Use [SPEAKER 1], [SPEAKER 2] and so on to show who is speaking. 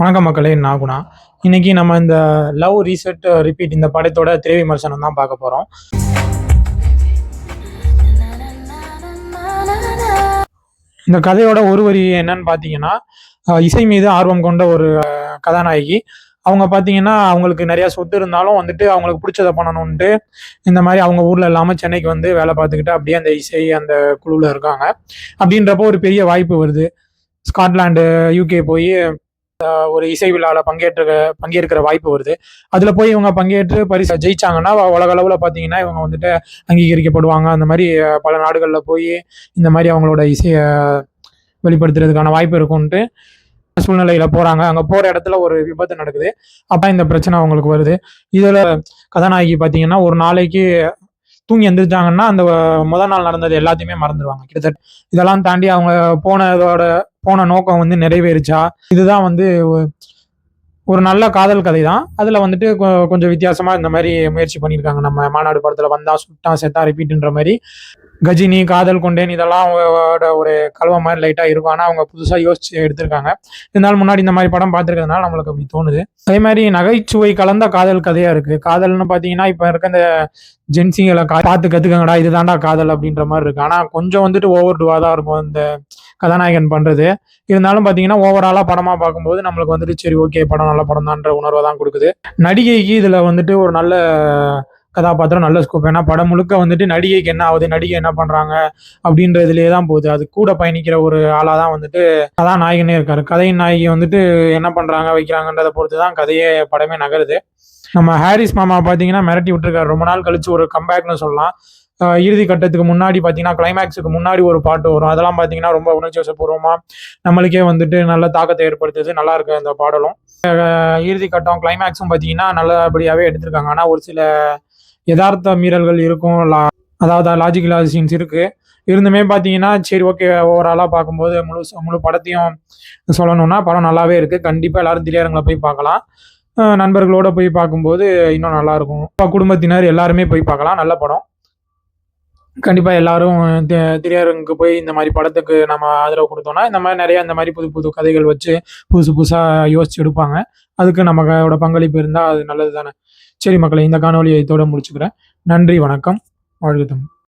[SPEAKER 1] வணக்கம் மக்களே, நான் குணா. இன்னைக்கு நம்ம இந்த லவ் ரீசெட் ரிப்பீட் இந்த படத்தோட திரை விமர்சனம் தான் பார்க்க போகிறோம். இந்த கதையோட ஒரு வரி என்னன்னு பார்த்தீங்கன்னா, இசை மீது ஆர்வம் கொண்ட ஒரு கதாநாயகி. அவங்க பார்த்தீங்கன்னா, அவங்களுக்கு நிறையா சொத்து இருந்தாலும் வந்துட்டு அவங்களுக்கு பிடிச்சதை பண்ணணுன்ட்டு இந்த மாதிரி அவங்க ஊரில் இல்லாமல் சென்னைக்கு வந்து வேலை பார்த்துக்கிட்டு அப்படியே அந்த இசை அந்த குழுவில் இருக்காங்க. அப்படின்றப்போ ஒரு பெரிய வாய்ப்பு வருது. ஸ்காட்லாண்டு, யூகே போய் ஒரு இசை விழாவில் பங்கேற்கிற வாய்ப்பு வருது. அதில் போய் இவங்க பங்கேற்று பரிசு ஜெயிச்சாங்கன்னா உலக அளவில் பார்த்தீங்கன்னா இவங்க வந்துட்டு அங்கீகரிக்கப்படுவாங்க. அந்த மாதிரி பல நாடுகளில் போய் இந்த மாதிரி அவங்களோட இசையை வெளிப்படுத்துறதுக்கான வாய்ப்பு இருக்கும்ன்ட்டு சூழ்நிலையில் போகிறாங்க. அங்கே போகிற இடத்துல ஒரு விபத்து நடக்குது. அப்போ இந்த பிரச்சனை அவங்களுக்கு வருது. இதில் கதாநாயகி பார்த்தீங்கன்னா ஒரு நாளைக்கு தூங்கி எந்திரிச்சாங்கன்னா அந்த முதல் நாள் நடந்தது எல்லாத்தையுமே மறந்துடுவாங்க கிட்டத்தட்ட. இதெல்லாம் தாண்டி அவங்க போன நோக்கம் வந்து நிறைவேறிச்சா, இதுதான் வந்து ஒரு நல்ல காதல் கதை தான். அதில் வந்துட்டு கொஞ்சம் வித்தியாசமாக இந்த மாதிரி முயற்சி பண்ணியிருக்காங்க. நம்ம மாநாடு படத்தில் வந்தா சுட்டா செத்தா ரிப்பீட்டுன்ற மாதிரி கஜினி, காதல் கொண்டேன் இதெல்லாம் ஒரு கலவை மாதிரி லைட்டாக இருக்கும். ஆனால் அவங்க புதுசாக யோசிச்சு எடுத்திருக்காங்க. இருந்தாலும் முன்னாடி இந்த மாதிரி படம் பார்த்துருக்கிறதுனால நம்மளுக்கு அப்படி தோணுது. அதே மாதிரி நகைச்சுவை கலந்த காதல் கதையாக இருக்குது. காதல்னு பார்த்தீங்கன்னா இப்போ இருக்க இந்த ஜென்சிங்களை பார்த்து கற்றுக்கங்கடா இதுதான்டா காதல் அப்படின்ற மாதிரி இருக்குது. ஆனால் கொஞ்சம் வந்துட்டு ஓவர் டூவாக தான் இருக்கும் இந்த கதாநாயகன் பண்ணுறது. இருந்தாலும் பார்த்தீங்கன்னா ஓவராலாக படமாக பார்க்கும்போது நம்மளுக்கு வந்துட்டு சரி ஓகே படம் நல்ல படம் தான்ற உணர்வை தான் கொடுக்குது. நடிகைக்கு இதில் வந்துட்டு ஒரு நல்ல கதாபாத்திரம், நல்ல ஸ்கோப். ஏன்னா படம் முழுக்க வந்துட்டு நடிகைக்கு என்ன ஆகுது, நடிகை என்ன பண்ணுறாங்க அப்படின்றதுலேயே தான் போகுது. அது கூட பயணிக்கிற ஒரு ஆளாக தான் வந்துட்டு கதாநாயகனே இருக்காரு. கதையின் நாயகி வந்துட்டு என்ன பண்ணுறாங்க வைக்கிறாங்கன்றதை பொறுத்து தான் கதையே படமே நகருது. நம்ம ஹாரிஸ் மாமா பார்த்தீங்கன்னா மிரட்டி விட்டுருக்காரு. ரொம்ப நாள் கழிச்சு ஒரு கம்பேக்னு சொல்லலாம். இறுதி கட்டத்துக்கு முன்னாடி பார்த்தீங்கன்னா கிளைமேக்ஸுக்கு முன்னாடி ஒரு பாட்டு வரும். அதெல்லாம் பார்த்தீங்கன்னா ரொம்ப உணர்ச்சி வசப்பூர்வமாக நம்மளுக்கே வந்துட்டு நல்ல தாக்கத்தை ஏற்படுத்துது. நல்லா இருக்கு அந்த பாடலும். இறுதி கட்டம் கிளைமேக்ஸும் பார்த்தீங்கன்னா நல்லபடியாகவே எடுத்திருக்காங்க. ஆனால் ஒரு சில யதார்த்த மீறல்கள் இருக்கும். அதாவது லாஜிக்கல் சீன்ஸ் இருக்குது. இருந்துமே பார்த்தீங்கன்னா சரி ஓகே ஓவராலாக பார்க்கும்போது முழு படத்தையும் சொல்லணும்னா படம் நல்லாவே இருக்குது. கண்டிப்பாக எல்லாரும் திரையரங்கில் போய் பார்க்கலாம். நண்பர்களோடு போய் பார்க்கும்போது இன்னும் நல்லாயிருக்கும். குடும்பத்தினர் எல்லாருமே போய் பார்க்கலாம். நல்ல படம். கண்டிப்பாக எல்லாரும் திரையரங்குக்கு போய் இந்த மாதிரி படத்துக்கு நம்ம ஆதரவு கொடுத்தோம்னா இந்த மாதிரி நிறையா இந்த மாதிரி புது புது கதைகள் வச்சு புதுசாக யோசிச்சு எடுப்பாங்க. அதுக்கு நமக்கோட பங்களிப்பு இருந்தால் அது நல்லது தானே. சரி மக்களே, இந்த காணொலியை இதோட முடிச்சுக்கிறேன். நன்றி, வணக்கம், வாழ்க தமிழ்.